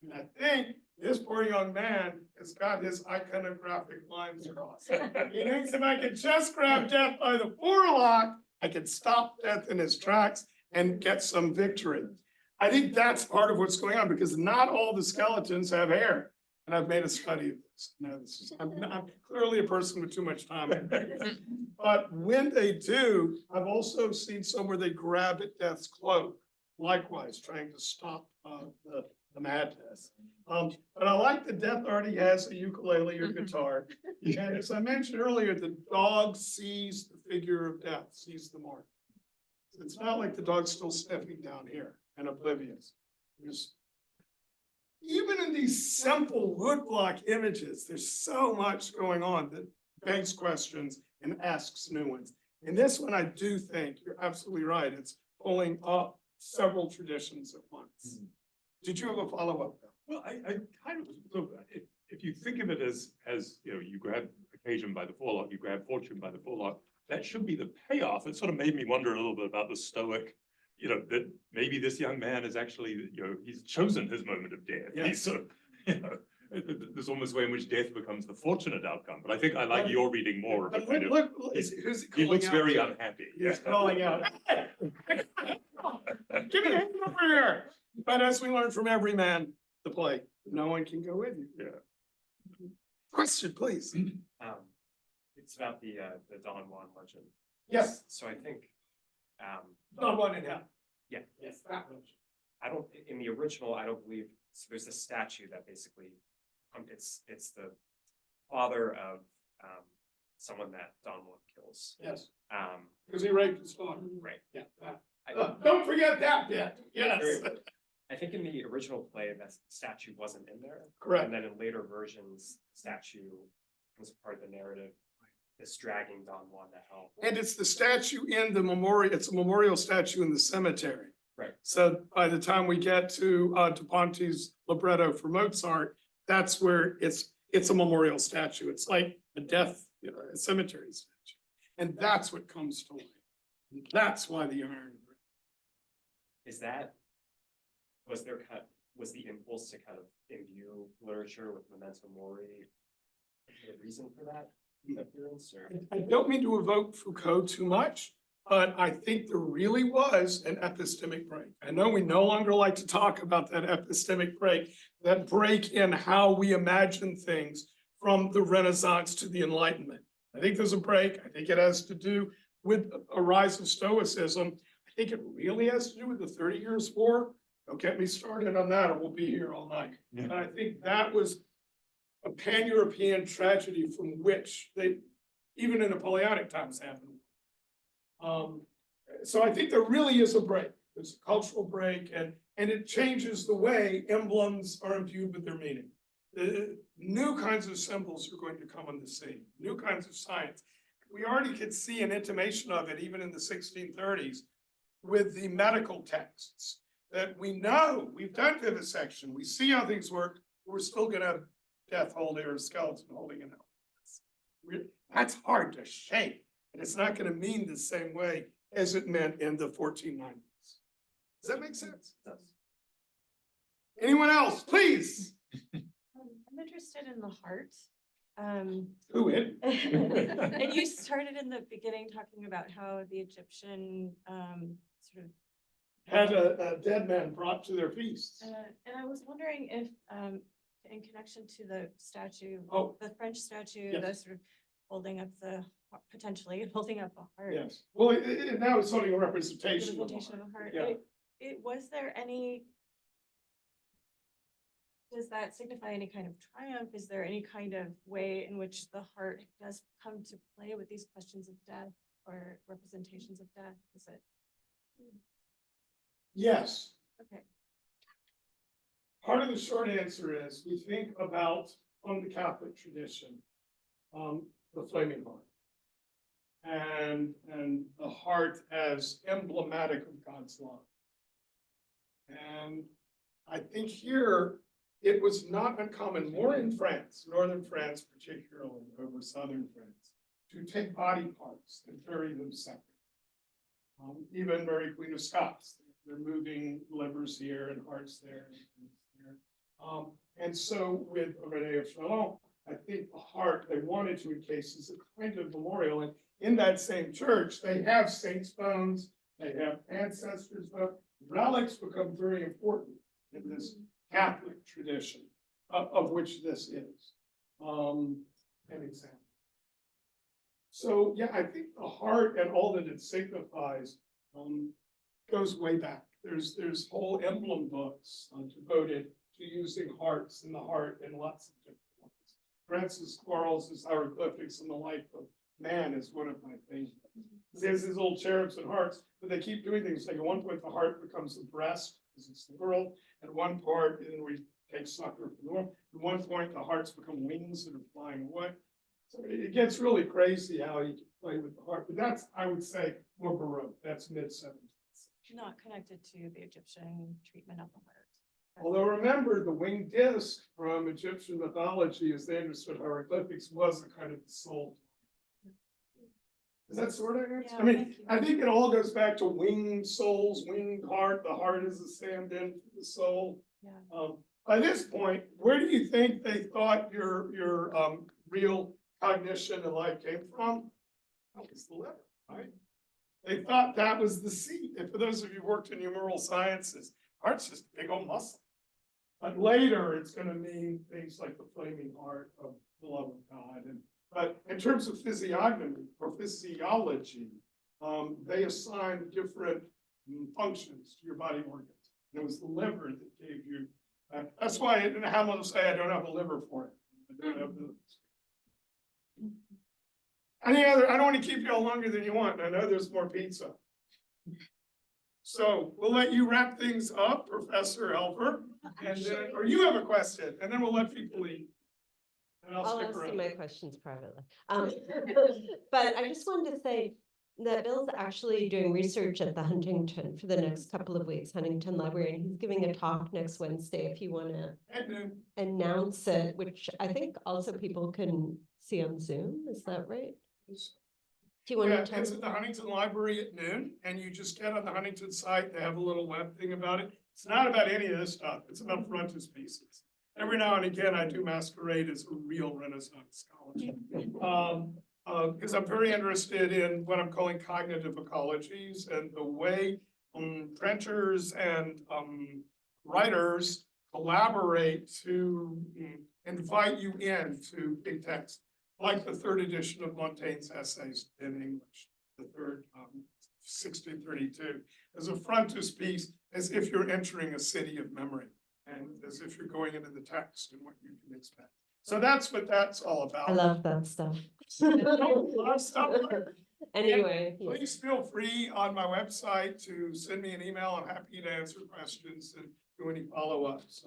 And I think this poor young man has got his iconographic lines crossed. He thinks if I could just grab death by the forelock, I could stop death in his tracks and get some victory. I think that's part of what's going on, because not all the skeletons have hair. And I've made a study of this. Now, I'm clearly a person with too much time. But when they do, I've also seen some where they grab at death's cloak, likewise trying to stop the madness. But I like that death already has a ukulele or guitar. And as I mentioned earlier, the dog sees the figure of death, sees the mark. It's not like the dog's still sniffing down here and oblivious. Even in these simple woodblock images, there's so much going on that begs questions and asks new ones. In this one, I do think you're absolutely right. It's pulling up several traditions at once. Did you have a follow-up? Well, I kind of, so if you think of it as, you know, you grab occasion by the forelock, you grab fortune by the forelock, that should be the payoff. It sort of made me wonder a little bit about the Stoic, you know, that maybe this young man is actually, you know, he's chosen his moment of death. Yes. He's sort of, you know, there's almost a way in which death becomes the fortunate outcome. But I think I like your reading more of it. But kind of- look, who's He looks calling very out? unhappy. He's calling out. Give me a hand over here. But as we learned from every man, the play, no one can go with you. Yeah. Question, please. It's about the Don Juan legend. Yes, So I think, Don Juan in hell. yeah, Yes, that one. I don't, in the original, I don't believe, so there's a statue that basically, it's the father of, someone that Don Juan kills. Yes, Um, because he raped his daughter. right. Yeah. I, Don't forget that bit. Yes. I think in the original play, that statue wasn't in there. Correct. And then in later versions, the statue was part of the narrative. this dragging Don Juan to hell. And it's the statue in the memorial, it's a memorial statue in the cemetery. Right. So by the time we get to De Ponte's libretto for Mozart, that's where it's a memorial statue. It's like a death, a cemetery statue. And that's what comes to life. And that's why the iron. Is that, was the impulse to kind of imbue literature with memento mori? The reason for that appearance, or? I don't mean to evoke Foucault too much, but I think there really was an epistemic break. I know we no longer like to talk about that epistemic break, that break in how we imagine things from the Renaissance to the Enlightenment. I think there's a break. I think it has to do with a rise of Stoicism. I think it really has to do with the 30 Years' War. Don't get me started on that, or we'll be here all night. Yeah. And I think that was a pan-European tragedy from which they, even in Napoleonic times, happened. So I think there really is a break. There's a cultural break, and it changes the way emblems are imbued with their meaning. New kinds of symbols are going to come on the scene, new kinds of science. We already could see an intimation of it even in the 1630s with the medical texts that we know, we've done vivisection, we see how things work, we're still gonna have death holding or a skeleton holding an elbow. That's hard to shape, and it's not gonna mean the same way as it meant in the 1490s. Does that make sense? Anyone else, please? I'm interested in the heart. Who in? And you started in the beginning talking about how the Egyptian sort of. Had a dead man brought to their feasts. And I was wondering if, in connection to the statue, Oh. the French statue, Yes. the sort of holding up potentially holding up a heart. Yes, well, now it's only a representation. Representation of a heart. Yeah. Was there any? Does that signify any kind of triumph? Is there any kind of way in which the heart does come to play with these questions of death or representations of death? Is it? Yes, Okay. part of the short answer is we think about, from the Catholic tradition, the flaming heart. And the heart as emblematic of God's love. And I think here, it was not uncommon, more in France, northern France particularly, over southern France, to take body parts and bury them separate. Even Mary Queen of Scots, they're moving livers here and hearts there. And so with Rene of Chalon, I think the heart they wanted to encase as a kind of memorial. And in that same church, they have saints' bones, they have ancestors' bones. Relics become very important in this Catholic tradition, of which this is an example. So, yeah, I think the heart and all that it signifies goes way back. There's whole emblem books devoted to using hearts and the heart in lots of different ways. Francis Quarles' Hieroglyphics and the Life of Man is one of my favorites. There's these little cherubs and hearts, but they keep doing things. Like at one point, the heart becomes the breast, because it's the world. At one part, and then we take succor from the world. At one point, the hearts become wings that are flying away. So it gets really crazy how you can play with the heart. But that's, I would say, more Baroque. That's mid-17th. Not connected to the Egyptian treatment of the heart. Although remember, the winged disc from Egyptian mythology, as they understood hieroglyphics, was a kind of the soul. Is that sort of answer? Yeah, I mean, thank you. I think it all goes back to winged souls, winged heart. The heart is a stand-in for the soul. Yeah. By this point, where do you think they thought your real cognition and life came from? That was the liver, right? They thought that was the seat. And for those of you who worked in humoral sciences, heart's just a big old muscle. But later, it's going to mean things like the flaming heart of the love of God. But in terms of physiognomy or physiology, they assigned different functions to your body organs. And it was the liver that gave you. That's why in Hamlet will say, I don't have a liver for it. I don't have the. Any other, I don't want to keep you all longer than you want. I know there's more pizza. So we'll let you wrap things up, Professor Elver. And then, or you have a question, and then we'll let people leave. And I'll I'll stick ask you around. my questions privately. But I just wanted to say that Bill's actually doing research at the Huntington for the next couple of weeks, Huntington Library, and he's giving a talk next Wednesday if you want to At noon. announce it, which I think also people can see on Zoom. Is that right? Do you want Yeah, to tell it's at them? the Huntington Library at noon, and you just get on the Huntington site, they have a little web thing about it. It's not about any of this stuff, it's about frontispieces. Every now and again, I do masquerade as a real Renaissance scholar. Because I'm very interested in what I'm calling cognitive ecologies and the way printers and writers collaborate to invite you into big text. Like the third edition of Montaigne's essays in English, the third 1632, as a frontispiece, as if you're entering a city of memory, and as if you're going into the text and what you can expect. So that's what that's all about. I love that stuff. Love stuff. Anyway, yes. Please feel free on my website to send me an email. I'm happy to answer questions and do any follow-ups.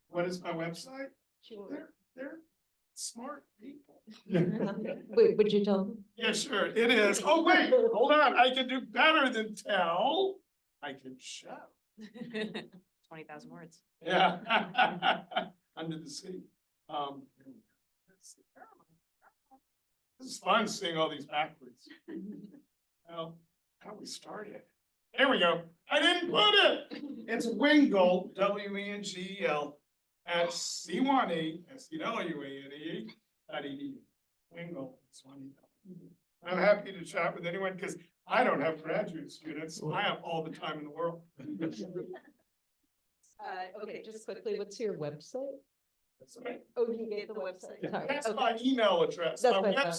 What is my website? They're smart people. Wait, would you tell them? Yeah, sure, it is. Oh, wait, hold on. I can do better than tell. I can show. 20,000 words. Yeah. Under the sea. Let's see. This is fun seeing all these backwards. Well, how we started. Here we go. I didn't put it. It's Wengel, W-E-N-G-E-L, at C1E.edu. Wengel, I'm happy to chat with anyone because I don't have graduate students. I have all the time in the world. Okay, just quickly, what's your website? That's right. Oh, you gave the website. Sorry. That's Okay. my email address. That's My what I thought. website